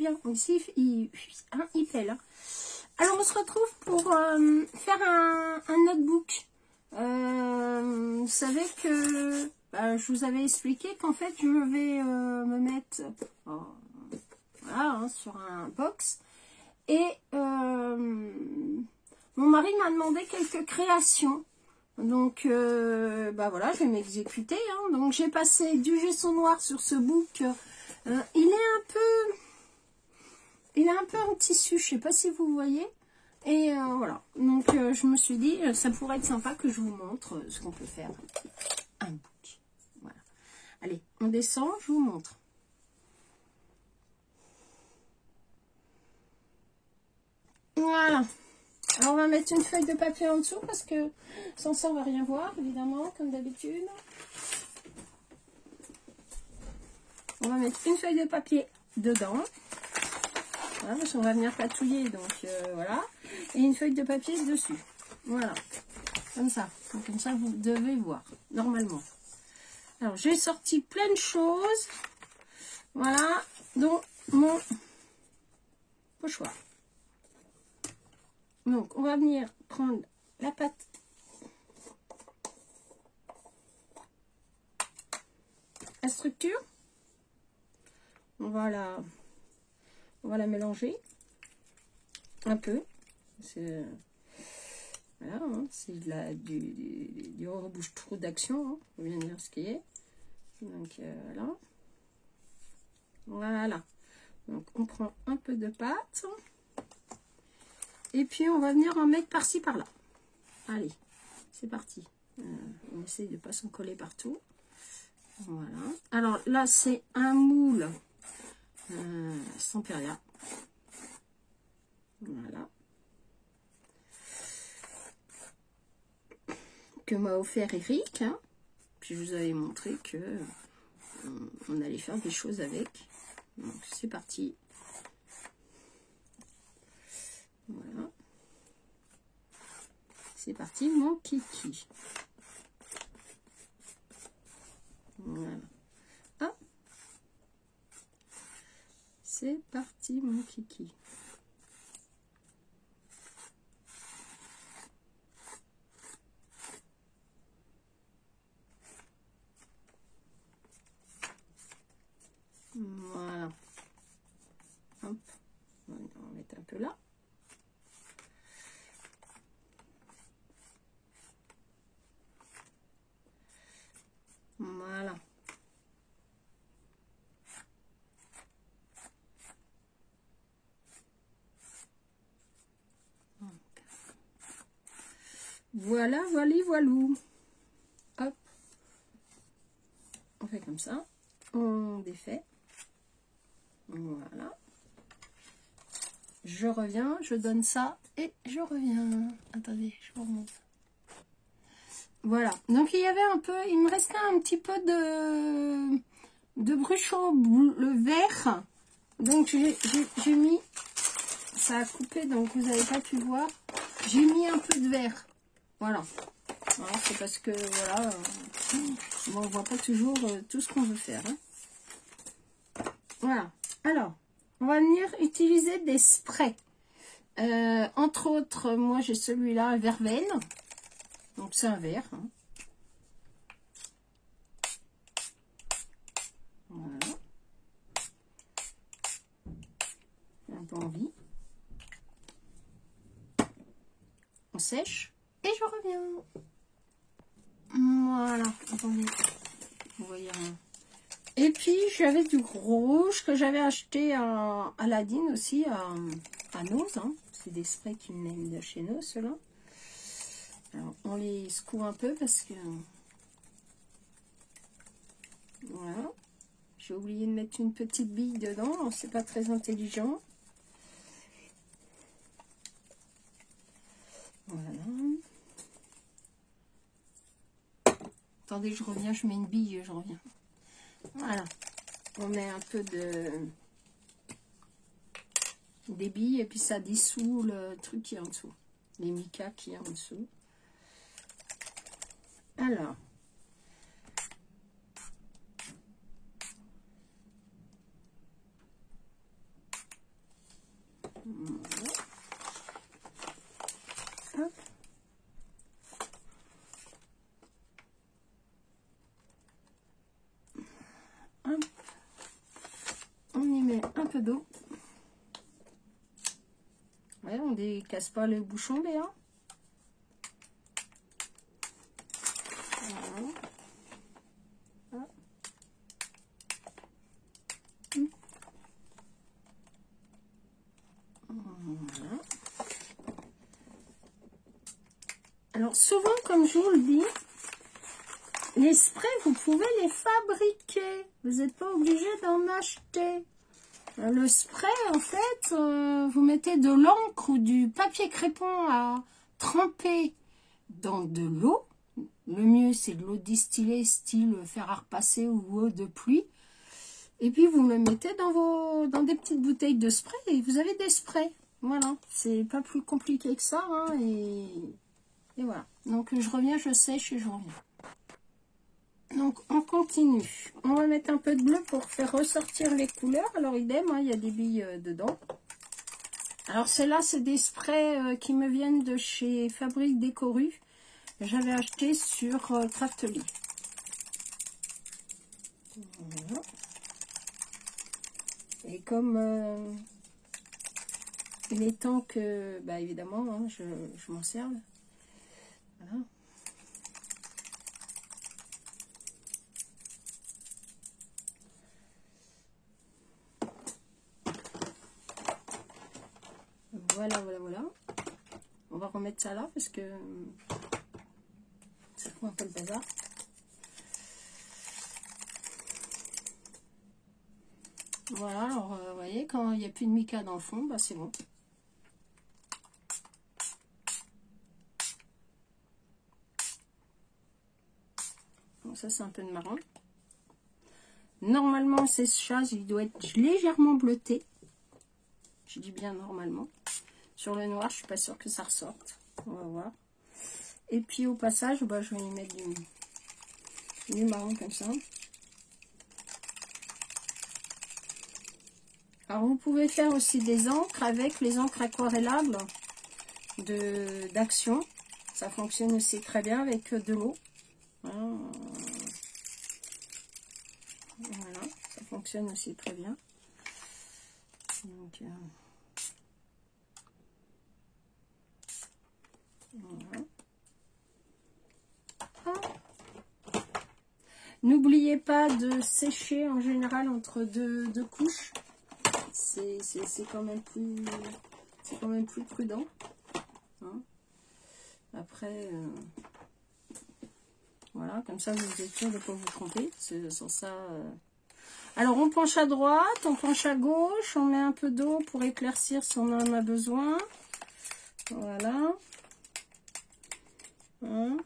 bien. Ici, il pèle. Hein. Alors, on se retrouve pour faire un notebook. Vous savez que je vous avais expliqué qu'en fait, je vais me mettre voilà, hein, sur un box. Et mon mari m'a demandé quelques créations. Donc, voilà, je vais m'exécuter. Hein. Donc, j'ai passé du gesso noir sur ce book. Il est un peu en tissu, je sais pas si vous voyez. Et voilà. Donc, je me suis dit, ça pourrait être sympa que je vous montre ce qu'on peut faire. Un book. Voilà. Allez, on descend, je vous montre. Voilà. Alors, on va mettre une feuille de papier en dessous parce que sans ça, on va rien voir, évidemment, comme d'habitude. On va mettre une feuille de papier dedans. Voilà, parce qu'on va venir patouiller, donc voilà. Et une feuille de papier dessus. Voilà. Comme ça. Donc, comme ça, vous devez voir, normalement. Alors, j'ai sorti plein de choses. Voilà. Donc, mon pochoir. Donc, on va venir prendre la pâte. La structure. On va la mélanger un peu. Voilà, hein, c'est du rebouche-trou d'action. Hein, faut bien dire ce qui est. Donc, voilà. Voilà. Donc, on prend un peu de pâte. Et puis, on va venir en mettre par-ci, par-là. Allez, c'est parti. On essaye de ne pas s'en coller partout. Voilà. Alors, là, c'est un moule Sampéria. Voilà. Que m'a offert Eric. Hein. Puis, je vous avais montré que on allait faire des choses avec. Donc, c'est parti. Voilà. C'est parti, mon kiki. Voilà. Ah. C'est parti, mon kiki. Voilà. Hop. On va mettre un peu là. Voilà. Voilà, voilou. Hop. On fait comme ça. On défait. Voilà. Je reviens, je donne ça et je reviens. Attendez, je vous remonte. Voilà. Donc, il y avait un peu, il me restait un petit peu de bruchon bleu vert. Donc, j'ai mis, ça a coupé, donc vous n'avez pas pu voir. J'ai mis un peu de vert. Voilà. Voilà, c'est parce que, voilà, bon, on voit pas toujours tout ce qu'on veut faire. Hein. Voilà. Alors, on va venir utiliser des sprays. Entre autres, moi, j'ai celui-là, verveine. Donc, c'est un vert. Hein. Voilà. J'ai un peu envie. On sèche. Et je reviens. Voilà. Attendez. Vous voyez rien. Et puis, j'avais du rouge que j'avais acheté à Aladdin aussi, à Noz. Hein. C'est des sprays qui viennent de chez nous, ceux-là. Alors, on les secoue un peu parce que... Voilà. J'ai oublié de mettre une petite bille dedans. C'est pas très intelligent. Voilà. Attendez, je reviens. Je mets une bille, je reviens. Voilà. On met un peu des billes et puis ça dissout le truc qui est en dessous. Les micas qui est en dessous. Alors. Voilà. Hop. Hop. On y met un peu d'eau. Ouais, on décasse pas le bouchon bien. Voilà. Voilà. Alors souvent, comme je vous le dis, les sprays, vous pouvez les fabriquer. Vous n'êtes pas obligé d'en acheter. Le spray, en fait, vous mettez de l'encre ou du papier crépon à tremper dans de l'eau. Le mieux, c'est de l'eau distillée, style fer à repasser ou eau de pluie. Et puis, vous le mettez dans des petites bouteilles de spray et vous avez des sprays. Voilà, c'est pas plus compliqué que ça. Hein, et voilà. Donc, je reviens, je sèche et je reviens. Donc, on continue. On va mettre un peu de bleu pour faire ressortir les couleurs. Alors, idem, hein, il y a des billes dedans. Alors, celles-là, c'est des sprays qui me viennent de chez Fabrique Décoru. J'avais acheté sur Craftly. Voilà. Et comme il est temps que, bah, évidemment, hein, je m'en serve. Voilà. Voilà. On va remettre ça là parce que ça fout un peu le bazar. Voilà, alors vous voyez, quand il n'y a plus de mica dans le fond, bah c'est bon. Bon, ça c'est un peu de marron. Normalement, ce séchage, il doit être légèrement bleuté. Je dis bien normalement. Sur le noir, je suis pas sûre que ça ressorte. On va voir. Et puis au passage, bah, je vais y mettre du marron comme ça. Alors vous pouvez faire aussi des encres avec les encres aquarellables d'Action. Ça fonctionne aussi très bien avec de l'eau. Voilà, ça fonctionne aussi très bien. Donc, voilà. N'oubliez pas de sécher en général entre deux couches. C'est quand même plus prudent. Hein. Après, voilà, comme ça vous êtes sûr de ne pas vous tromper. Sur ça. Alors on penche à droite, on penche à gauche, on met un peu d'eau pour éclaircir si on en a besoin. Voilà. Hein.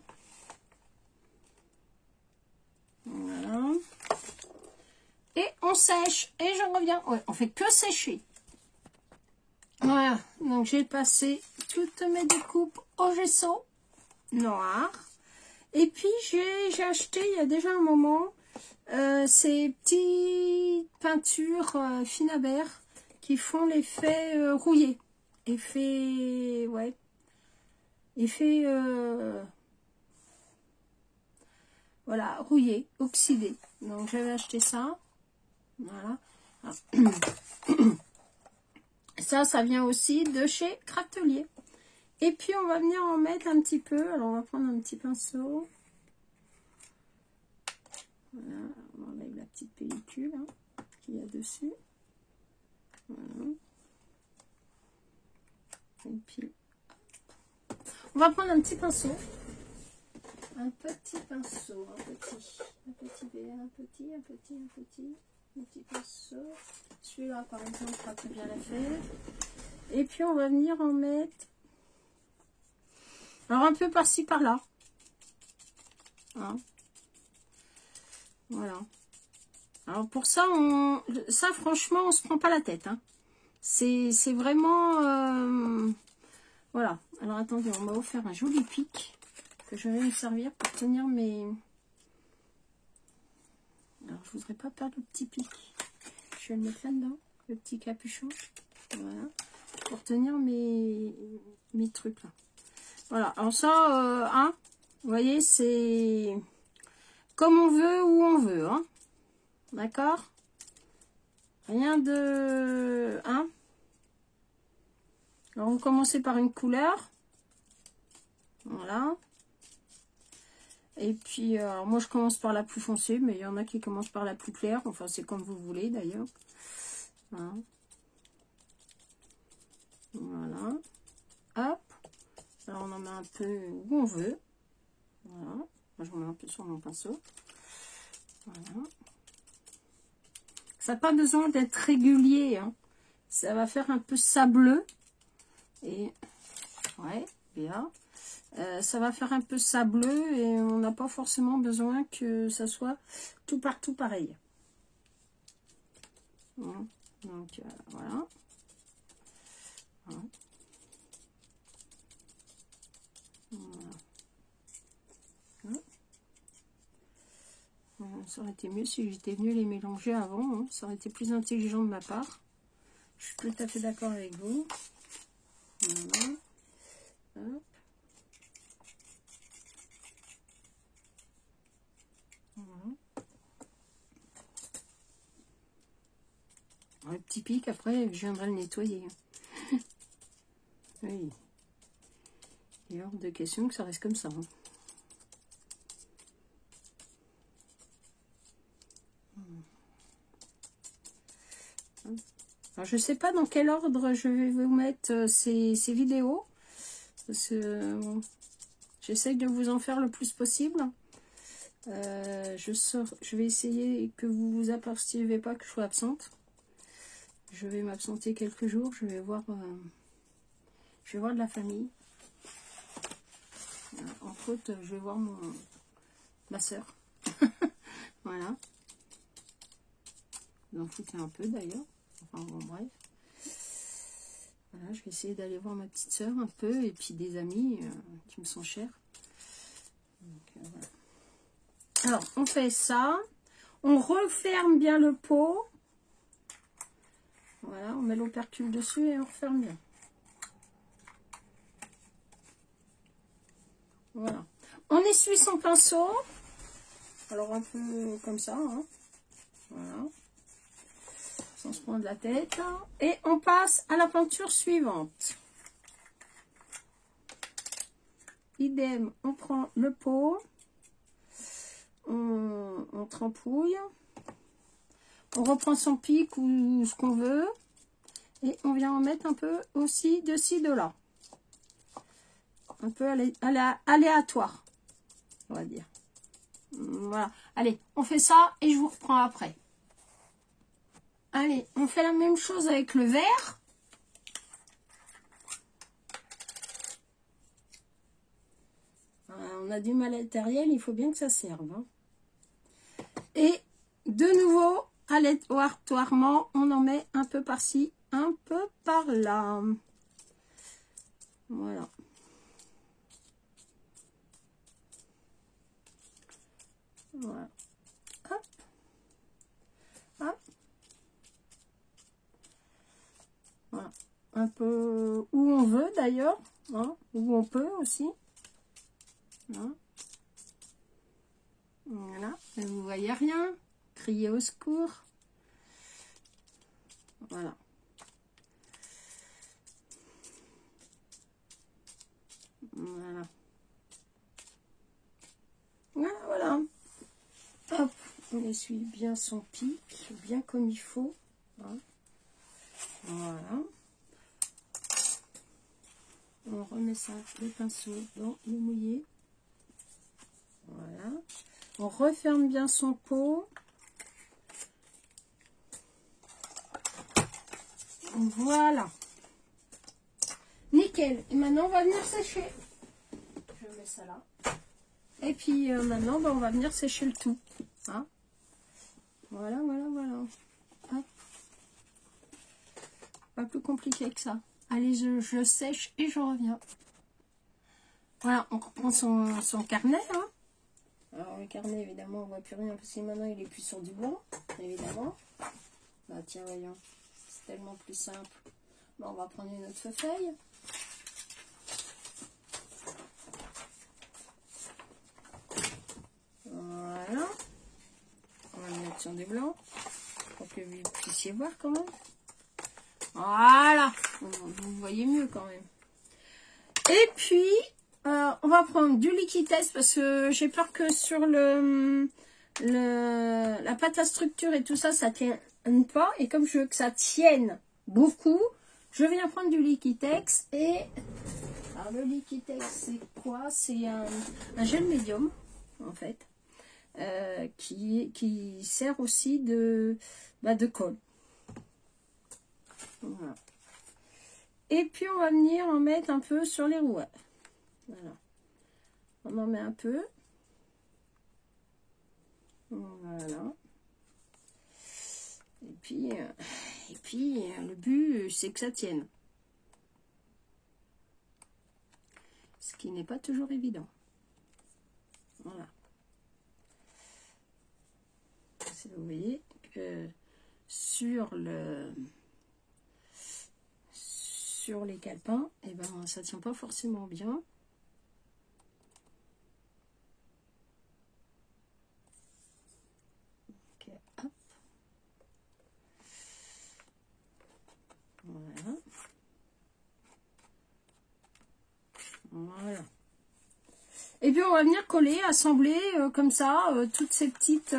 Voilà. Et on sèche. Et je reviens. Ouais, on fait que sécher. Voilà. Donc j'ai passé toutes mes découpes au gesso noir. Et puis j'ai acheté il y a déjà un moment ces petites peintures Finabert qui font l'effet rouillé. Effet, ouais. Effet, voilà, rouillé, oxydé. Donc j'avais acheté ça. Voilà. Ça vient aussi de chez Craftelier. Et puis on va venir en mettre un petit peu. Alors on va prendre un petit pinceau. Voilà, on enlève la petite pellicule hein, qu'il y a dessus. Voilà. Et puis, on va prendre un petit pinceau. Un petit pinceau, un petit pinceau. Celui-là, par exemple, fera très bien l'affaire. Et puis, on va venir en mettre. Alors, un peu par-ci, par-là. Hein. Voilà. Alors, pour ça, franchement, on se prend pas la tête. Hein. C'est vraiment... voilà. Alors, attendez, on m'a offert un joli pic que je vais me servir pour tenir mes... Alors, je voudrais pas perdre le petit pic. Je vais le mettre là-dedans, le petit capuchon. Voilà. pour tenir mes trucs là. Voilà, alors ça, hein, vous voyez, c'est comme on veut, où on veut, hein. D'accord? Rien de... Hein? Alors, vous commencez par une couleur. Voilà. Et puis, moi, je commence par la plus foncée, mais il y en a qui commencent par la plus claire. Enfin, c'est comme vous voulez, d'ailleurs. Hein. Voilà. Hop. Alors, on en met un peu où on veut. Voilà. Moi, je remets un peu sur mon pinceau. Voilà. Ça n'a pas besoin d'être régulier, hein. Ça va faire un peu sableux. Et, ouais, bien. Ça va faire un peu sableux et on n'a pas forcément besoin que ça soit tout partout pareil. Donc, voilà. Voilà. Ça aurait été mieux si j'étais venu les mélanger avant, hein. Ça aurait été plus intelligent de ma part. Je suis tout à fait d'accord avec vous. Voilà. Hop. Voilà. Un petit pic, après, je viendrai le nettoyer. Oui. Il est hors de question que ça reste comme ça. Hein. Alors, je ne sais pas dans quel ordre je vais vous mettre ces vidéos. Parce que j'essaye de vous en faire le plus possible. Je vais essayer que vous vous apercevez pas que je sois absente. Je vais m'absenter quelques jours. Je vais voir de la famille. Entre autres, je vais voir ma soeur. Voilà. Vous en foutez un peu d'ailleurs. Enfin bon, bref. Voilà, je vais essayer d'aller voir ma petite soeur un peu. Et puis des amis qui me sont chers. Donc, voilà. Alors, on fait ça. On referme bien le pot. Voilà, on met l'opercule dessus et on referme bien. Voilà. On essuie son pinceau. Alors, un peu comme ça. Hein. Voilà. Sans se prendre la tête. Et on passe à la peinture suivante. Idem, on prend le pot. On trempouille. On reprend son pic ou ce qu'on veut. Et on vient en mettre un peu aussi de ci, de là. Un peu aléatoire, on va dire. Voilà. Allez, on fait ça et je vous reprends après. Allez, on fait la même chose avec le vert. On a du matériel, il faut bien que ça serve. Hein. Et de nouveau, aléatoirement, on en met un peu par-ci, un peu par-là. Voilà. Voilà. Hop. Hop. Voilà. Un peu où on veut d'ailleurs, hein, où on peut aussi. Hein. Voilà. Et vous voyez rien. Criez au secours. Voilà. Voilà. Voilà, voilà. Hop, on essuie bien son pic, bien comme il faut. Hein. Voilà. On remet ça, le pinceau dans le mouillé. Voilà. On referme bien son pot. Voilà. Nickel. Et maintenant, on va venir sécher. Je mets ça là. Et puis maintenant, on va venir sécher le tout. Hein. Voilà, voilà, voilà. Hop. Pas plus compliqué que ça. Allez, je sèche et je reviens. Voilà, on reprend son carnet. Hein. Alors, le carnet, évidemment, on voit plus rien parce que maintenant, il est plus sur du blanc, évidemment. Bah, tiens, voyons. C'est tellement plus simple. Bon, on va prendre une autre feuille. Voilà. On va le mettre sur du blanc pour que vous puissiez voir quand même. Voilà. Vous voyez mieux quand même. Et puis, on va prendre du Liquitex parce que j'ai peur que sur la pâte à structure et tout ça, ça tienne pas. Et comme je veux que ça tienne beaucoup, je viens prendre du Liquitex. Et alors, le Liquitex, c'est quoi? C'est un gel médium, en fait, qui sert aussi de colle. Voilà. Et puis, on va venir en mettre un peu sur les rouages. Voilà. On en met un peu. Voilà. Et puis le but, c'est que ça tienne. Ce qui n'est pas toujours évident. Voilà. Vous voyez que sur les calepins, et ben ça tient pas forcément bien. Ok, hop. Voilà. Voilà. Et puis on va venir coller, assembler comme ça toutes ces petites,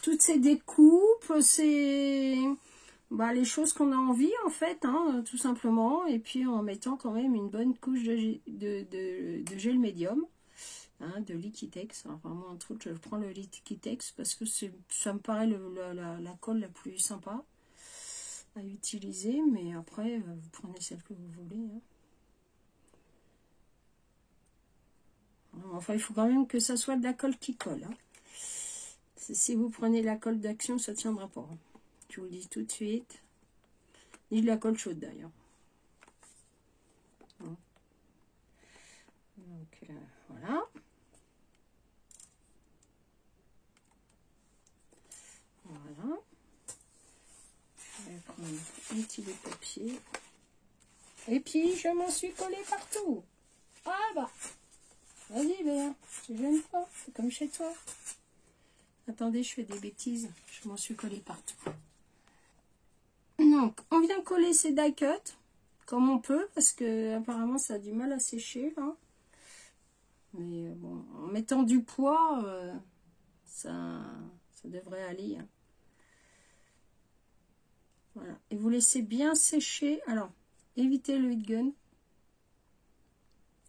toutes ces découpes, les choses qu'on a envie en fait, hein, tout simplement. Et puis en mettant quand même une bonne couche de gel médium, hein, de Liquitex. Alors vraiment un truc, je prends le Liquitex parce que ça me paraît la colle la plus sympa à utiliser. Mais après, vous prenez celle que vous voulez. Hein. Enfin, il faut quand même que ça soit de la colle qui colle. Hein. Si vous prenez la colle d'action, ça ne tiendra pas. Hein. Je vous le dis tout de suite. Ni de la colle chaude d'ailleurs. Hein. Donc, voilà. Voilà. Je vais prendre un petit bout de papier. Et puis, je m'en suis collée partout. Ah bah. Vas-y, Béa. Je gêne pas. C'est comme chez toi. Attendez, je fais des bêtises. Je m'en suis collée partout. Donc, on vient coller ces die cuts comme on peut parce que apparemment ça a du mal à sécher là. Mais bon, en mettant du poids, ça devrait aller. Hein. Voilà. Et vous laissez bien sécher. Alors, évitez le heat gun.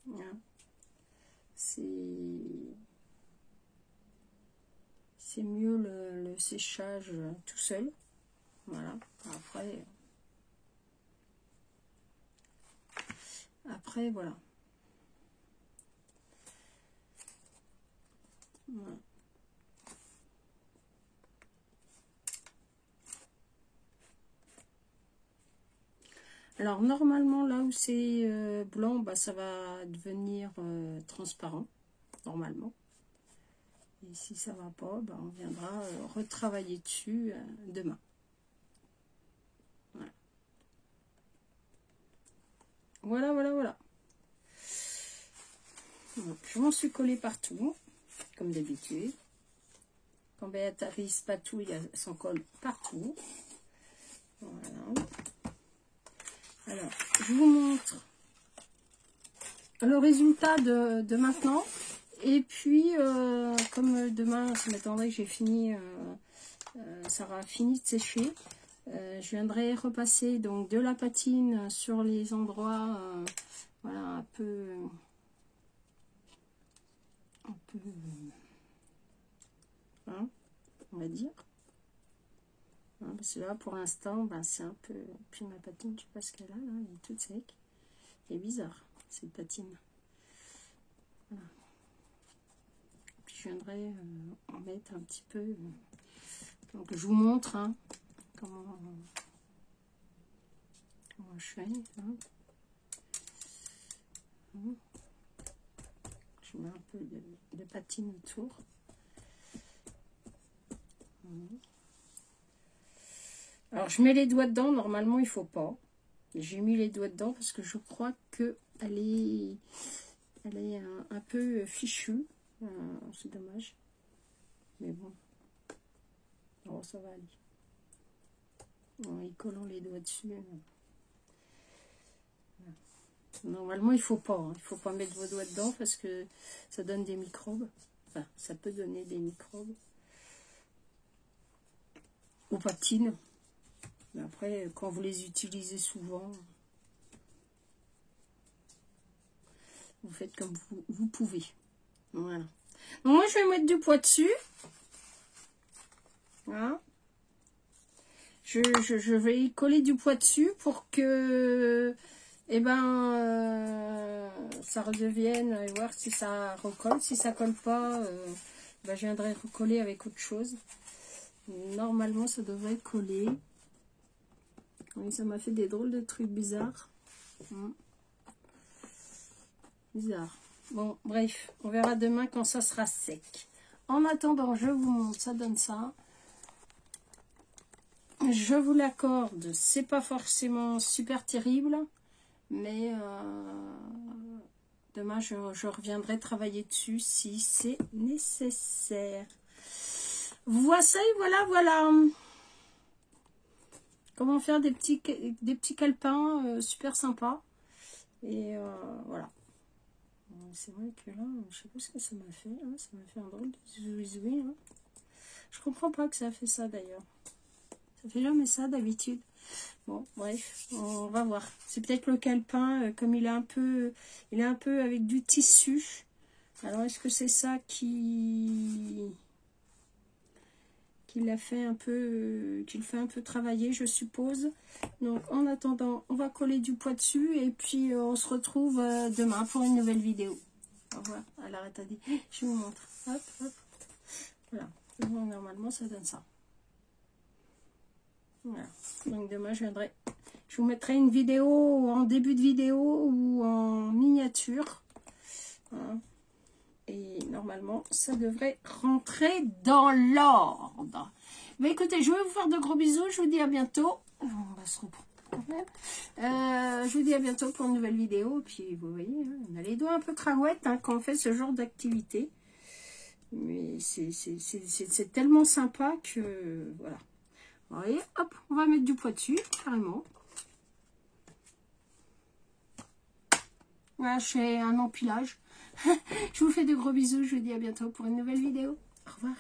Voilà. C'est mieux le séchage tout seul. Voilà. Après voilà. Voilà. Alors normalement là où c'est blanc, ça va devenir transparent normalement. Et si ça va pas, on viendra retravailler dessus demain. Voilà. Voilà. Donc, je m'en suis collée partout, comme d'habitude. Quand Béatrice patouille, elle s'en colle partout. Voilà. Alors, je vous montre le résultat de maintenant. Et puis, comme demain, ça m'attendrait que j'ai fini, ça aura fini de sécher. Je viendrai repasser donc de la patine sur les endroits, voilà, un peu, hein, on va dire. Hein, parce que là, pour l'instant, c'est un peu. Puis ma patine, je sais pas ce qu'elle a là, elle est toute sec. C'est bizarre cette patine. Voilà. Puis je viendrai en mettre un petit peu. Donc je vous montre hein, comment je fais. Hein. Je mets un peu de patine autour. Alors je mets les doigts dedans, normalement il faut pas. J'ai mis les doigts dedans parce que je crois que elle est un peu fichue. C'est dommage. Mais bon. Oh, ça va aller. En y collant les doigts dessus. Normalement, il faut pas. Il faut pas mettre vos doigts dedans parce que ça donne des microbes. Enfin, ça peut donner des microbes. Aux patines. Mais après, quand vous les utilisez souvent, vous faites comme vous pouvez. Voilà. Donc moi, je vais mettre du poids dessus. Voilà. Je vais y coller du poids dessus pour que ça redevienne et voir si ça recolle. Si ça colle pas, je viendrai recoller avec autre chose. Normalement, ça devrait coller. Oui, ça m'a fait des drôles de trucs bizarres. Bizarre. Bon, bref, on verra demain quand ça sera sec. En attendant, je vous montre, ça donne ça. Je vous l'accorde, c'est pas forcément super terrible, mais demain je reviendrai travailler dessus si c'est nécessaire. Voici, voilà. Comment faire des petits calepins super sympas. Et voilà. C'est vrai que là, je sais pas ce que ça m'a fait. Hein. Ça m'a fait un drôle de zouizoui. Hein. Je comprends pas que ça a fait ça d'ailleurs. Ça fait jamais ça d'habitude. Bon, bref, on va voir. C'est peut-être le calepin, comme il est un peu avec du tissu. Alors, est-ce que c'est ça qui l'a fait un peu, qui le fait un peu travailler, je suppose. Donc, en attendant, on va coller du poids dessus et puis on se retrouve demain pour une nouvelle vidéo. Au revoir. Alors, attendez, je vous montre. Hop, hop. Voilà. Donc, normalement, ça donne ça. Voilà. Donc, demain, je vous mettrai une vidéo en début de vidéo ou en miniature. Voilà. Et normalement, ça devrait rentrer dans l'ordre. Mais écoutez, je vais vous faire de gros bisous. Je vous dis à bientôt. On va se reprendre quand même. Je vous dis à bientôt pour une nouvelle vidéo. Et puis, vous voyez, hein, on a les doigts un peu craouettes hein, quand on fait ce genre d'activité. Mais c'est tellement sympa que... Voilà. Vous voyez, hop, on va mettre du poids dessus, carrément. Voilà, je fais un empilage. Je vous fais de gros bisous. Je vous dis à bientôt pour une nouvelle vidéo. Au revoir.